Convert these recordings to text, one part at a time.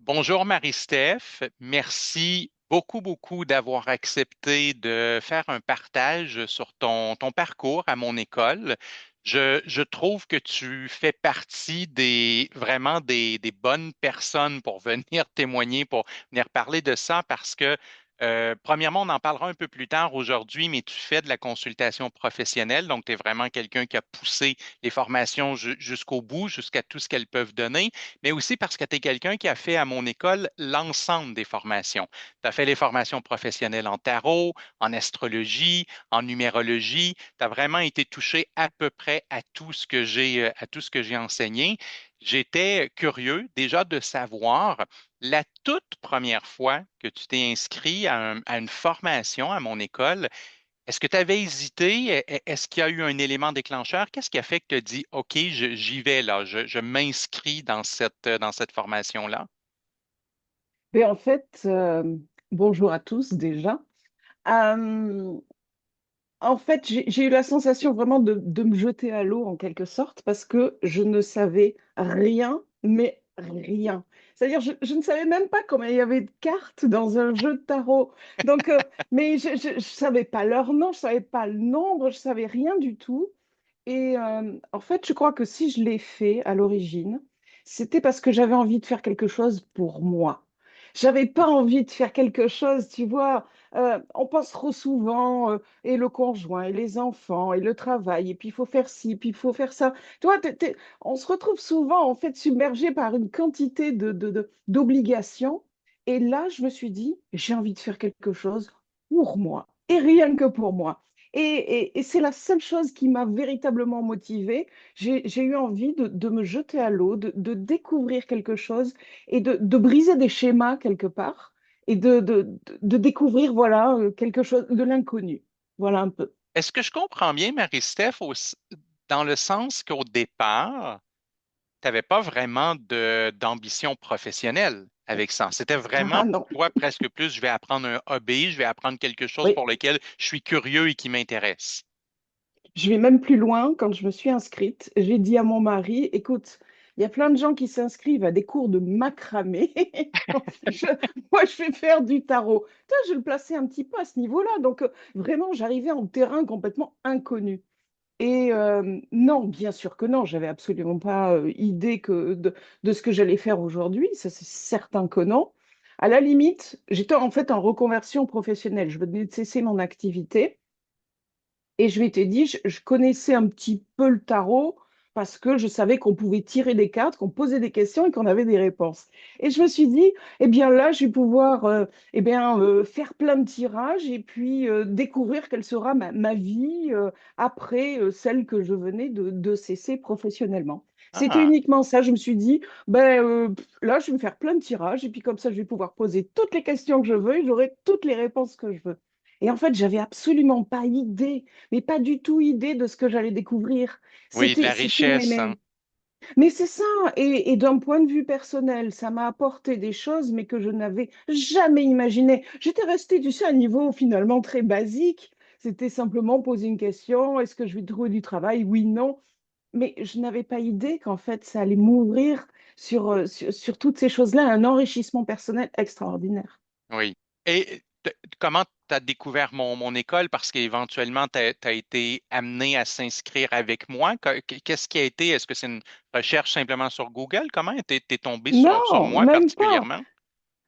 Bonjour Marie-Steph, merci beaucoup, beaucoup d'avoir accepté de faire un partage sur ton parcours à mon école. Je trouve que tu fais partie vraiment des bonnes personnes pour venir témoigner, pour venir parler de ça parce que, premièrement, on en parlera un peu plus tard aujourd'hui, mais tu fais de la consultation professionnelle, donc tu es vraiment quelqu'un qui a poussé les formations jusqu'au bout, jusqu'à tout ce qu'elles peuvent donner, mais aussi parce que tu es quelqu'un qui a fait à mon école l'ensemble des formations. Tu as fait les formations professionnelles en tarot, en astrologie, en numérologie. Tu as vraiment été touché à peu près à tout ce que j'ai enseigné. J'étais curieux déjà de savoir la toute première fois que tu t'es inscrit à une formation à mon école. Est-ce que tu avais hésité? Est-ce qu'il y a eu un élément déclencheur? Qu'est-ce qui a fait que tu as dit, OK, j'y vais là, je m'inscris dans cette formation-là? Mais en fait, bonjour à tous déjà. Euh, En fait, j'ai eu la sensation vraiment de me jeter à l'eau en quelque sorte parce que je ne savais rien, mais rien. C'est-à-dire, je ne savais même pas combien il y avait de cartes dans un jeu de tarot. Donc, mais je ne savais pas leur nom, je ne savais pas le nombre, je ne savais rien du tout. Et en fait, je crois que si je l'ai fait à l'origine, c'était parce que j'avais envie de faire quelque chose pour moi. J'avais pas envie de faire quelque chose, tu vois. On pense trop souvent, et le conjoint, et les enfants, et le travail, et puis il faut faire ci, puis il faut faire ça. Tu vois, on se retrouve souvent en fait submergé par une quantité d'obligations. Et là, je me suis dit, j'ai envie de faire quelque chose pour moi, et rien que pour moi. Et c'est la seule chose qui m'a véritablement motivée. J'ai eu envie de me jeter à l'eau, de découvrir quelque chose et de briser des schémas quelque part et de découvrir voilà, quelque chose de l'inconnu. Voilà un peu. Est-ce que je comprends bien, Marie-Steph, dans le sens qu'au départ, tu n'avais pas vraiment d'ambition professionnelle avec ça? C'était vraiment Ah pour non. toi presque plus, je vais apprendre un hobby, je vais apprendre quelque chose Oui, pour lequel je suis curieux et qui m'intéresse. je vais même plus loin. Quand je me suis inscrite, j'ai dit à mon mari, écoute, il y a plein de gens qui s'inscrivent à des cours de macramé. Je- Moi, je vais faire du tarot. Toi, je le plaçais un petit peu à ce niveau-là. Donc, vraiment, j'arrivais en terrain complètement inconnu. Et non, bien sûr que non, j'avais absolument pas idée de ce que j'allais faire aujourd'hui, ça c'est certain que non. À la limite, j'étais en fait en reconversion professionnelle, je venais de cesser mon activité et je m'étais dit, je connaissais un petit peu le tarot parce que je savais qu'on pouvait tirer des cartes, qu'on posait des questions et qu'on avait des réponses. Et je me suis dit, eh bien là, je vais pouvoir faire plein de tirages et puis découvrir quelle sera ma vie après celle que je venais de cesser professionnellement. C'était Ah, uniquement ça. Je me suis dit, là, je vais me faire plein de tirages et puis comme ça, je vais pouvoir poser toutes les questions que je veux et j'aurai toutes les réponses que je veux. Et en fait, j'avais absolument pas idée, mais pas du tout idée de ce que j'allais découvrir. oui, de la C'était, richesse, hein? mais c'est ça. Et d'un point de vue personnel, ça m'a apporté des choses, mais que je n'avais jamais imaginées. J'étais restée, tu sais, à un niveau finalement très basique. C'était simplement poser une question, est-ce que je vais trouver du travail? Oui, non. Mais je n'avais pas idée qu'en fait, ça allait m'ouvrir sur toutes ces choses-là, un enrichissement personnel extraordinaire. Oui. Et comment tu as découvert mon école? Parce qu'éventuellement, tu as été amené à s'inscrire avec moi. Qu'est-ce qui a été? Est-ce que c'est une recherche simplement sur Google? Comment t'es tombé sur Non, moi même pas. particulièrement?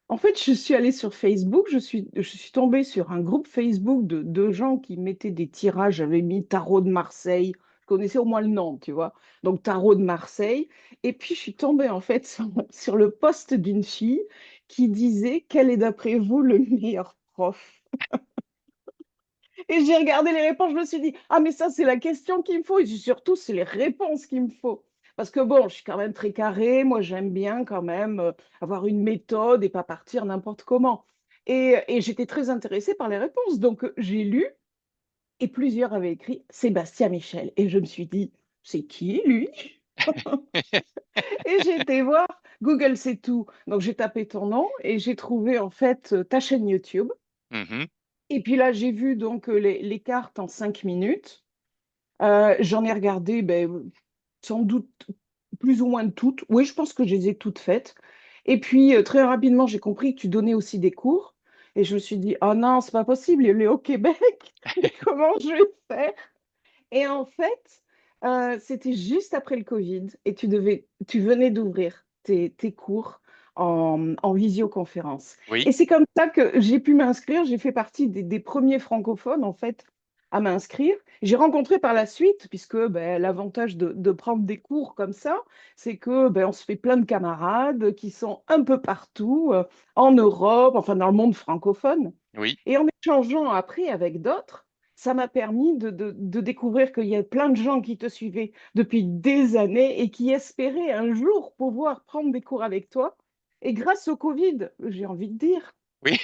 En fait, je suis allée sur Facebook, je suis tombée sur un groupe Facebook de gens qui mettaient des tirages. J'avais mis Tarot de Marseille, je connaissais au moins le nom, tu vois. Donc Tarot de Marseille. Et puis, je suis tombée en fait sur le post d'une fille qui disait, quel est d'après vous le meilleur prof? Et j'ai regardé les réponses, je me suis dit, ah, mais ça, c'est la question qu'il me faut. Et surtout, c'est les réponses qu'il me faut. Parce que bon, je suis quand même très carrée. Moi, j'aime bien quand même avoir une méthode et pas partir n'importe comment. Et j'étais très intéressée par les réponses. Donc, j'ai lu et plusieurs avaient écrit Sébastien Michel. Et je me suis dit, c'est qui, lui? Et j'ai été voir. Google, c'est tout. Donc, j'ai tapé ton nom et j'ai trouvé en fait ta chaîne YouTube. Mhm. Et puis là, j'ai vu donc les cartes en 5 minutes. J'en ai regardé sans doute plus ou moins toutes. Oui, je pense que je les ai toutes faites. Et puis, très rapidement, j'ai compris que tu donnais aussi des cours. Et je me suis dit, oh non, c'est pas possible, il est au Québec. Comment je vais faire? Et en fait, c'était juste après le Covid et tu venais d'ouvrir tes cours en visioconférence. Oui, Et c'est comme ça que j'ai pu m'inscrire. J'ai fait partie des premiers francophones, en fait, à m'inscrire. J'ai rencontré par la suite, puisque ben, l'avantage de prendre des cours comme ça, c'est que ben, on se fait plein de camarades qui sont un peu partout, en Europe, enfin dans le monde francophone. oui. Et en échangeant après avec d'autres, ça m'a permis de découvrir qu'il y a plein de gens qui te suivaient depuis des années et qui espéraient un jour pouvoir prendre des cours avec toi. Et grâce au Covid, j'ai envie de dire, Oui.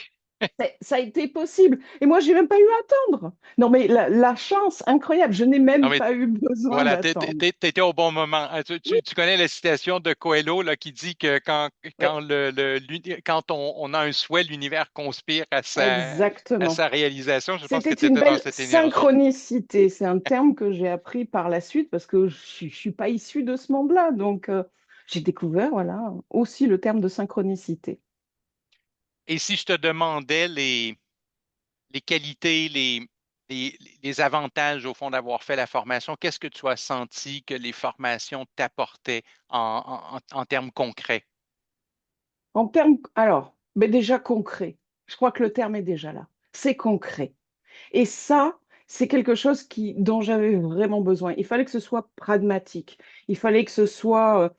ça a été possible. Et moi, j'ai même pas eu à attendre. Non, mais la chance incroyable, je n'ai Non, même mais pas eu besoin voilà, d'attendre. t'étais au bon moment. Oui, Tu connais la citation de Coelho là, qui dit que oui, quand on a un souhait, l'univers conspire à exactement. sa réalisation. Je pense C'était que tu une étais dans belle cette énergie. synchronicité. C'est un terme que j'ai appris par la suite parce que je ne suis pas issue de ce monde-là. Donc, j'ai découvert, voilà, aussi le terme de synchronicité. Et si je te demandais les qualités, les avantages au fond d'avoir fait la formation, qu'est-ce que tu as senti que les formations t'apportaient en termes concrets? En termes, alors, mais déjà concret. Je crois que le terme est déjà là. C'est concret. Et ça, c'est quelque chose dont j'avais vraiment besoin. Il fallait que ce soit pragmatique. Il fallait que ce soit.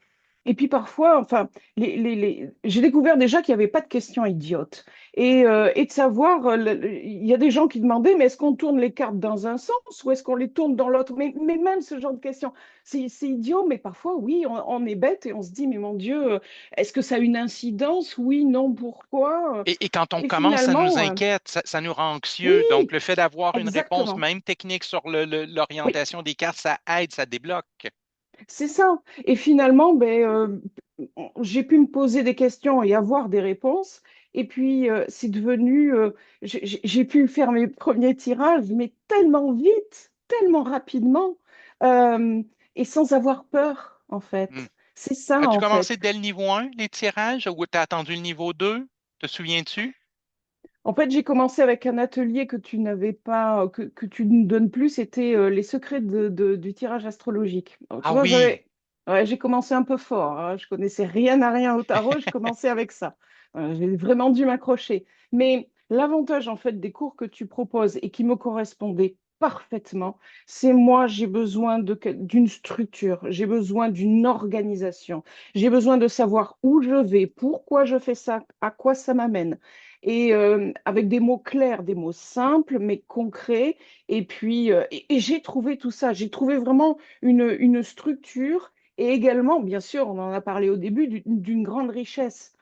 Et puis parfois, enfin, j'ai découvert déjà qu'il n'y avait pas de questions idiotes. Et de savoir, il y a des gens qui demandaient, mais est-ce qu'on tourne les cartes dans un sens ou est-ce qu'on les tourne dans l'autre? Mais même ce genre de questions, c'est idiot, mais parfois, oui, on est bête et on se dit, mais mon Dieu, est-ce que ça a une incidence? Oui, non, pourquoi? Et quand on Et commence, ça nous finalement, inquiète, ça nous rend anxieux. Donc, oui, le fait d'avoir une réponse, exactement. même technique, sur Oui, l'orientation des cartes, ça aide, ça débloque. c'est ça. Et finalement, ben, j'ai pu me poser des questions et avoir des réponses. Et puis, c'est devenu, j'ai pu faire mes premiers tirages, mais tellement vite, tellement rapidement, euh, et sans avoir peur, en Hmm. fait. C'est ça, As-tu en commencé fait. dès le niveau 1, les tirages, ou tu as attendu le niveau 2? Te souviens-tu? En fait, j'ai commencé avec un atelier que tu n'avais pas, que tu ne donnes plus, c'était les secrets du tirage astrologique. Alors, tu Ah vois, oui. j'ai commencé un peu fort, hein. Je connaissais rien à rien au tarot, je commençais avec ça. J'ai vraiment dû m'accrocher. Mais l'avantage, en fait, des cours que tu proposes et qui me correspondaient parfaitement, c'est moi, j'ai besoin d'une structure, j'ai besoin d'une organisation, j'ai besoin de savoir où je vais, pourquoi je fais ça, à quoi ça m'amène et avec des mots clairs, des mots simples mais concrets. Et puis, et j'ai trouvé tout ça. J'ai trouvé vraiment une structure et également, bien sûr, on en a parlé au début, d'une grande richesse.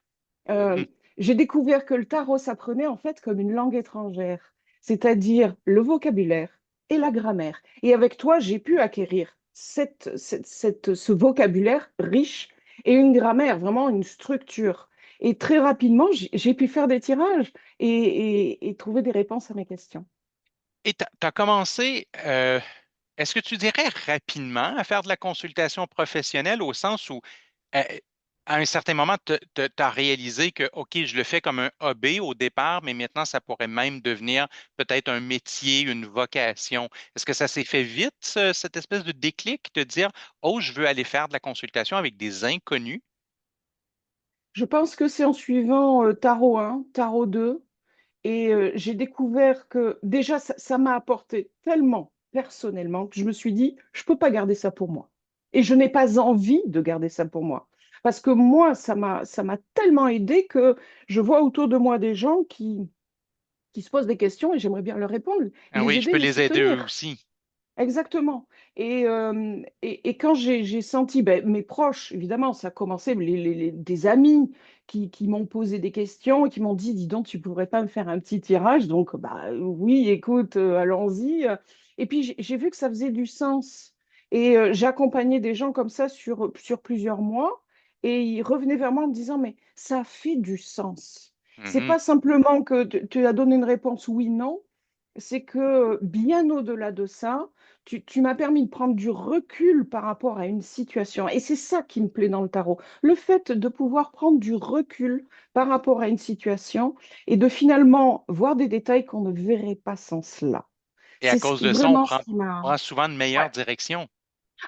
Mhm. Euh, j'ai découvert que le tarot s'apprenait en fait comme une langue étrangère, c'est-à-dire le vocabulaire et la grammaire. Et avec toi, j'ai pu acquérir ce vocabulaire riche et une grammaire, vraiment une structure. Et très rapidement, j'ai pu faire des tirages et trouver des réponses à mes questions. Et tu as commencé, est-ce que tu dirais rapidement à faire de la consultation professionnelle au sens où, euh, à un certain moment, tu as réalisé que, OK, je le fais comme un hobby au départ, mais maintenant, ça pourrait même devenir peut-être un métier, une vocation. Est-ce que ça s'est fait vite, cette espèce de déclic, de dire, oh, je veux aller faire de la consultation avec des inconnus? Je pense que c'est en suivant Tarot 1, Tarot 2, et j'ai découvert que déjà, ça m'a apporté tellement personnellement que je me suis dit, je ne peux pas garder ça pour moi. Et je n'ai pas envie de garder ça pour moi. Parce que moi, ça m'a tellement aidé que je vois autour de moi des gens qui se posent des questions et j'aimerais bien leur répondre, Ah les oui, je aider, peux les les aider eux soutenir. aussi. Exactement. Et quand j'ai senti, ben, mes proches, évidemment, ça a commencé, des amis qui m'ont posé des questions et qui m'ont dit, dis donc, tu pourrais pas me faire un petit tirage? Donc, bah, oui, écoute, allons-y. Et puis, j'ai vu que ça faisait du sens. Et j'ai accompagné des gens comme ça sur plusieurs mois et ils revenaient vers moi en me disant, mais ça fait du sens. C'est Mhm. pas simplement que tu as donné une réponse oui, non, c'est que bien au-delà de ça, tu m'as permis de prendre du recul par rapport à une situation. Et c'est ça qui me plaît dans le tarot. Le fait de pouvoir prendre du recul par rapport à une situation et de finalement voir des détails qu'on ne verrait pas sans cela. Et à C'est cause de ça, vraiment ce qui m'a... prend souvent de Ouais. meilleures directions.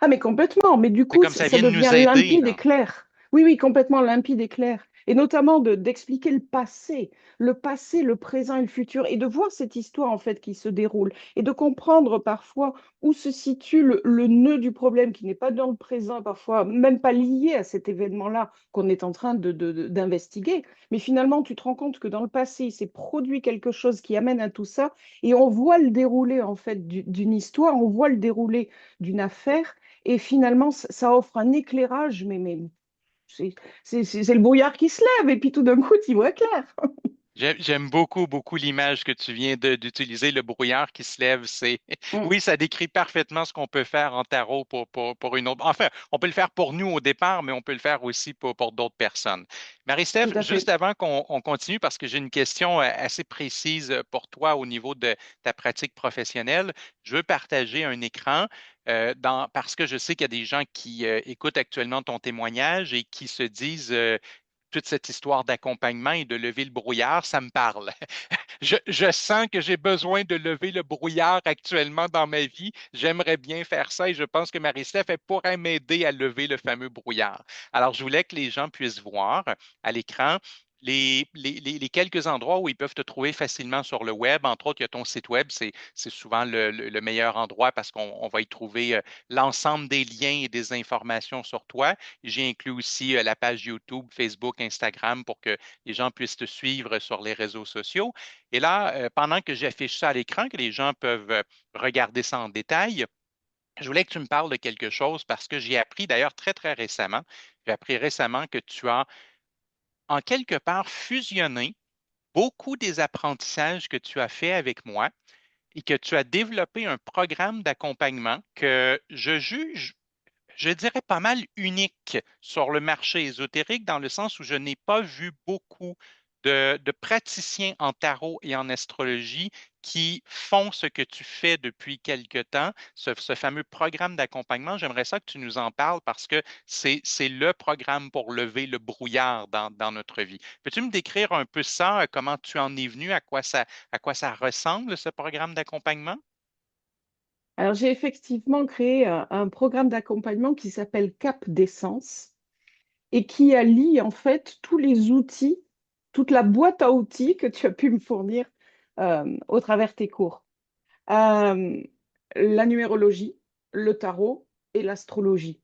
Ah, mais complètement. Mais du C'est coup, comme ça, ça ça vient de devient nous aider, limpide et là. clair. Oui, oui, complètement limpide et clair. Et notamment d'expliquer le passé, le présent et le futur, et de voir cette histoire en fait qui se déroule, et de comprendre parfois où se situe le nœud du problème qui n'est pas dans le présent, parfois même pas lié à cet événement-là qu'on est en train d'investiguer. Mais finalement, tu te rends compte que dans le passé, il s'est produit quelque chose qui amène à tout ça, et on voit le déroulé en fait d'une histoire, on voit le déroulé d'une affaire. Et finalement, ça offre un éclairage, mais c'est c'est le brouillard qui se lève, et puis tout d'un coup, tu y vois clair. J'aime beaucoup, beaucoup l'image que tu viens d'utiliser, le brouillard qui se lève. Mm, Oui, ça décrit parfaitement ce qu'on peut faire en tarot pour une autre. Enfin, on peut le faire pour nous au départ, mais on peut le faire aussi pour d'autres personnes. tout Marie-Steph, à juste fait. avant qu'on continue, parce que j'ai une question assez précise pour toi au niveau de ta pratique professionnelle, je veux partager un écran parce que je sais qu'il y a des gens qui écoutent actuellement ton témoignage et qui se disent toute cette histoire d'accompagnement et de lever le brouillard, ça me parle. Je sens que j'ai besoin de lever le brouillard actuellement dans ma vie. J'aimerais bien faire ça et je pense que Marie-Steph, elle pourrait m'aider à lever le fameux brouillard. Alors, je voulais que les gens puissent voir à l'écran les quelques endroits où ils peuvent te trouver facilement sur le web. Entre autres, il y a ton site web. C'est souvent le meilleur endroit parce qu'on va y trouver l'ensemble des liens et des informations sur toi. J'ai inclus aussi la page YouTube, Facebook, Instagram pour que les gens puissent te suivre sur les réseaux sociaux. Et là, pendant que j'affiche ça à l'écran, que les gens peuvent regarder ça en détail, je voulais que tu me parles de quelque chose parce que j'ai appris d'ailleurs très, très récemment, j'ai appris récemment que tu as en quelque part fusionné beaucoup des apprentissages que tu as fait avec moi et que tu as développé un programme d'accompagnement que je juge je dirais pas mal unique sur le marché ésotérique dans le sens où je n'ai pas vu beaucoup de praticiens en tarot et en astrologie qui font ce que tu fais depuis quelque temps, ce fameux programme d'accompagnement. J'aimerais ça que tu nous en parles parce que c'est le programme pour lever le brouillard dans notre vie. Peux-tu me décrire un peu ça, comment tu en es venu, à quoi ça ressemble, ce programme d'accompagnement? Alors, j'ai effectivement créé un programme d'accompagnement qui s'appelle Cap d'essence et qui allie en fait tous les outils, toute la boîte à outils que tu as pu me fournir au travers tes cours. Euh, la numérologie, le tarot et l'astrologie.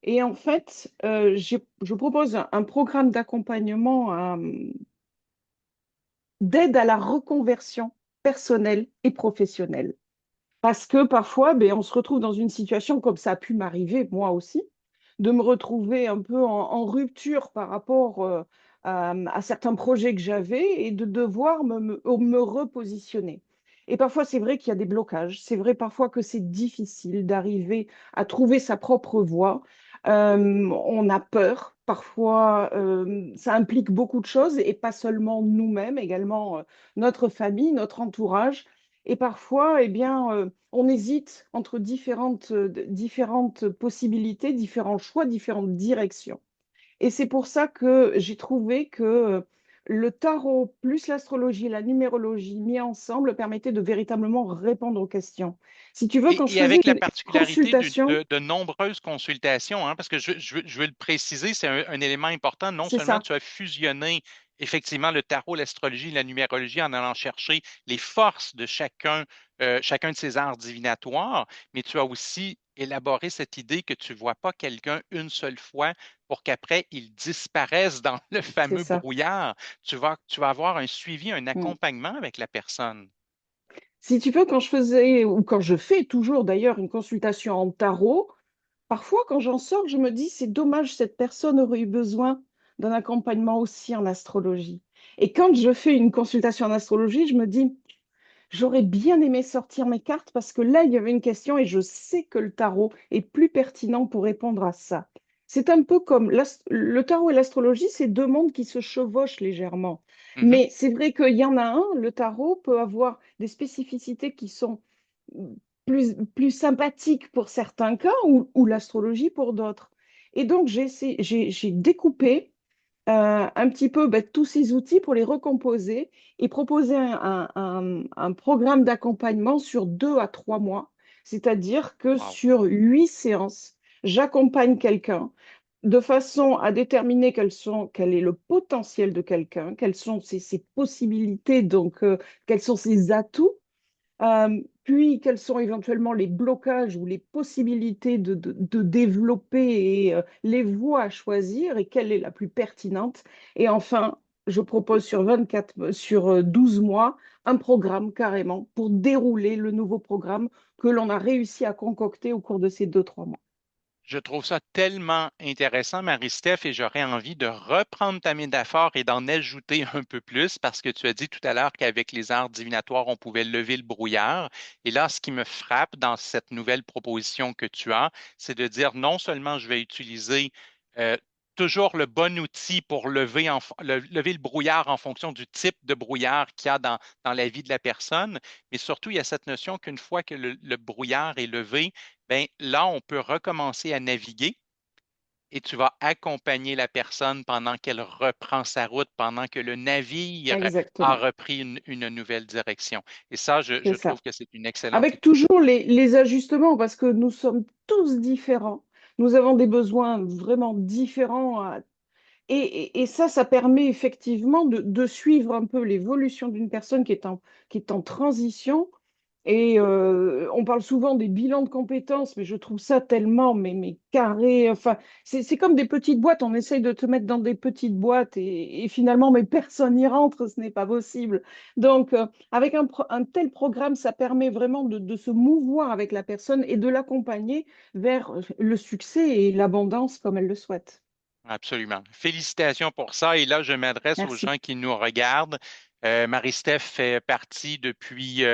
Et en fait, je propose un programme d'accompagnement d'aide à la reconversion personnelle et professionnelle. Parce que parfois, ben, on se retrouve dans une situation comme ça a pu m'arriver, moi aussi, de me retrouver un peu en rupture par rapport à certains projets que j'avais et de devoir me repositionner. Et parfois, c'est vrai qu'il y a des blocages. C'est vrai parfois que c'est difficile d'arriver à trouver sa propre voie. On a peur. Parfois, ça implique beaucoup de choses et pas seulement nous-mêmes, également notre famille, notre entourage. Et parfois, eh bien, on hésite entre différentes possibilités, différents choix, différentes directions. Et c'est pour ça que j'ai trouvé que le tarot plus l'astrologie et la numérologie mis ensemble permettaient de véritablement répondre aux questions. Si tu veux, quand je Et faisais avec la une particularité consultation, de nombreuses consultations, hein, parce que je veux le préciser, c'est un élément important. Non c'est seulement ça, tu as fusionné effectivement le tarot, l'astrologie, la numérologie en allant chercher les forces de chacun de ces arts divinatoires, mais tu as aussi élaboré cette idée que tu ne vois pas quelqu'un une seule fois pour qu'après il disparaisse dans le c'est fameux ça. brouillard. Tu vas avoir un suivi, un Mm. accompagnement avec la personne. Si tu veux, quand je faisais, ou quand je fais toujours d'ailleurs une consultation en tarot, parfois, quand j'en sors, je me dis, c'est dommage, cette personne aurait eu besoin d'un accompagnement aussi en astrologie. Et quand je fais une consultation en astrologie, je me dis, j'aurais bien aimé sortir mes cartes parce que là, il y avait une question et je sais que le tarot est plus pertinent pour répondre à ça. C'est un peu comme le tarot et l'astrologie, c'est deux mondes qui se chevauchent légèrement. Mhm. Mais c'est vrai qu'il y en a un, le tarot peut avoir des spécificités qui sont plus sympathique pour certains cas ou l'astrologie pour d'autres. Et donc, j'ai découpé un petit peu tous ces outils pour les recomposer et proposer un programme d'accompagnement sur 2 à 3 mois. C'est-à-dire que Wow. sur 8 séances, j'accompagne quelqu'un de façon à déterminer quel est le potentiel de quelqu'un, quelles sont ses possibilités, donc quels sont ses atouts, puis, quels sont éventuellement les blocages ou les possibilités de développer et les voies à choisir et quelle est la plus pertinente. Et enfin, je propose sur 12 mois un programme carrément pour dérouler le nouveau programme que l'on a réussi à concocter au cours de ces 2, 3 mois. Je trouve ça tellement intéressant, Marie-Steph, et j'aurais envie de reprendre ta métaphore et d'en ajouter un peu plus parce que tu as dit tout à l'heure qu'avec les arts divinatoires, on pouvait lever le brouillard. Et là, ce qui me frappe dans cette nouvelle proposition que tu as, c'est de dire non seulement je vais utiliser euh, toujours le bon outil pour lever le brouillard en fonction du type de brouillard qu'il y a dans la vie de la personne, mais surtout, il y a cette notion qu'une fois que le brouillard est levé, ben là, on peut recommencer à naviguer et tu vas accompagner la personne pendant qu'elle reprend sa route, pendant que le navire a Exactement, repris une nouvelle direction. Et ça, c'est je trouve ça. que c'est une excellente Avec idée. toujours les ajustements, parce que nous sommes tous différents. Nous avons des besoins vraiment différents. Et ça permet effectivement de suivre un peu l'évolution d'une personne qui est en transition. Et on parle souvent des bilans de compétences, mais je trouve ça tellement mais carré. Enfin, c'est comme des petites boîtes. On essaye de te mettre dans des petites boîtes et finalement, mais personne n'y rentre. Ce n'est pas possible. Donc, avec un tel programme, ça permet vraiment de se mouvoir avec la personne et de l'accompagner vers le succès et l'abondance comme elle le souhaite. Absolument. Félicitations pour ça. Et là, je m'adresse aux Merci. gens qui nous regardent. Marie-Steph fait partie depuis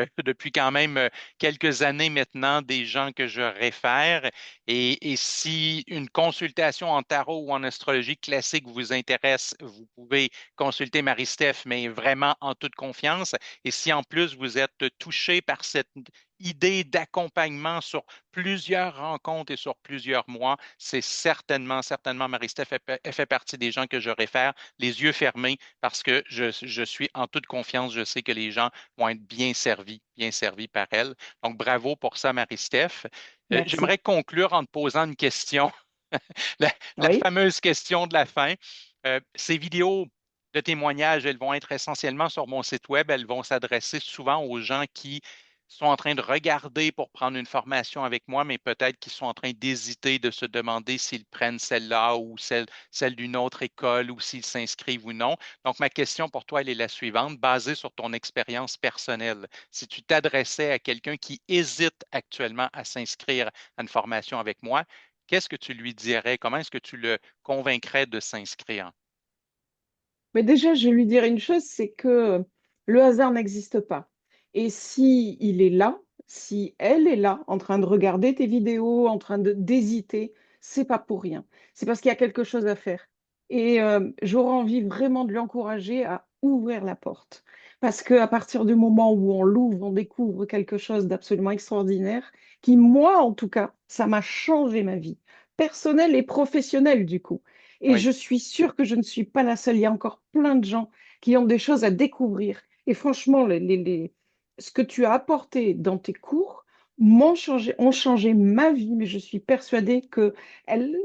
quand même quelques années maintenant des gens que je réfère. Et si une consultation en tarot ou en astrologie classique vous intéresse, vous pouvez consulter Marie-Steph, mais vraiment en toute confiance. Et si en plus vous êtes touché par cette idée d'accompagnement sur plusieurs rencontres et sur plusieurs mois, c'est certainement, Marie-Steph, elle fait partie des gens que je réfère, les yeux fermés, parce que je suis en toute confiance, je sais que les gens vont être bien servis par elle. Donc, bravo pour ça, Marie-Steph. Merci. J'aimerais conclure en te posant une question, la Oui. fameuse question de la fin. Ces vidéos de témoignages, elles vont être essentiellement sur mon site web. Elles vont s'adresser souvent aux gens qui sont en train de regarder pour prendre une formation avec moi, mais peut-être qu'ils sont en train d'hésiter, de se demander s'ils prennent celle-là ou celle d'une autre école ou s'ils s'inscrivent ou non. Donc, ma question pour toi, elle est la suivante, basée sur ton expérience personnelle. Si tu t'adressais à quelqu'un qui hésite actuellement à s'inscrire à une formation avec moi, qu'est-ce que tu lui dirais? Comment est-ce que tu le convaincrais de s'inscrire? Mais déjà, je vais lui dire une chose, c'est que le hasard n'existe pas. Et si il est là, si elle est là, en train de regarder tes vidéos, en train d'hésiter, c'est pas pour rien. C'est parce qu'il y a quelque chose à faire. Et j'aurais envie vraiment de l'encourager à ouvrir la porte. Parce qu'à partir du moment où on l'ouvre, on découvre quelque chose d'absolument extraordinaire, qui, moi, en tout cas, ça m'a changé ma vie, personnelle et professionnelle, du coup. Et Oui. je suis sûre que je ne suis pas la seule. Il y a encore plein de gens qui ont des choses à découvrir. Et franchement, ce que tu as apporté dans tes cours ont changé ma vie, mais je suis persuadée que elle,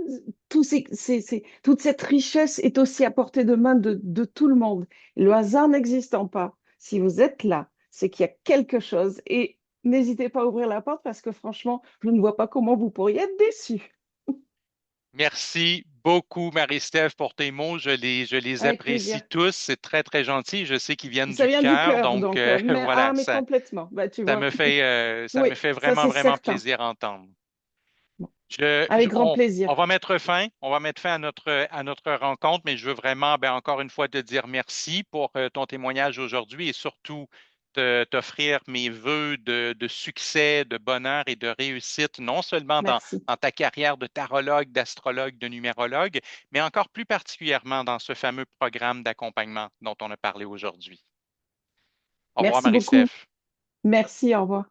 toute cette richesse est aussi à portée de main de tout le monde. Le hasard n'existant pas, si vous êtes là, c'est qu'il y a quelque chose. Et n'hésitez pas à ouvrir la porte parce que franchement, je ne vois pas comment vous pourriez être déçus. Merci beaucoup, Marie-Steph, pour tes mots. Je les Avec apprécie plaisir. tous. C'est très, très gentil. Je sais qu'ils viennent Ça du vient du cœur. cœur, Donc, donc, voilà, mais complètement. Bah, tu ça vois. me Oui, fait ça vraiment, c'est vraiment certain. plaisir à entendre. Bon, Je- je- avec grand on, plaisir. on va mettre fin. On va mettre fin à notre rencontre, mais je veux vraiment, ben, encore une fois, te dire merci pour ton témoignage aujourd'hui et surtout t'offrir mes vœux de succès, de bonheur et de réussite, non seulement Merci. dans ta carrière de tarologue, d'astrologue, de numérologue, mais encore plus particulièrement dans ce fameux programme d'accompagnement dont on a parlé aujourd'hui. Au revoir, Merci beaucoup. Marie-Steph. Merci, au revoir.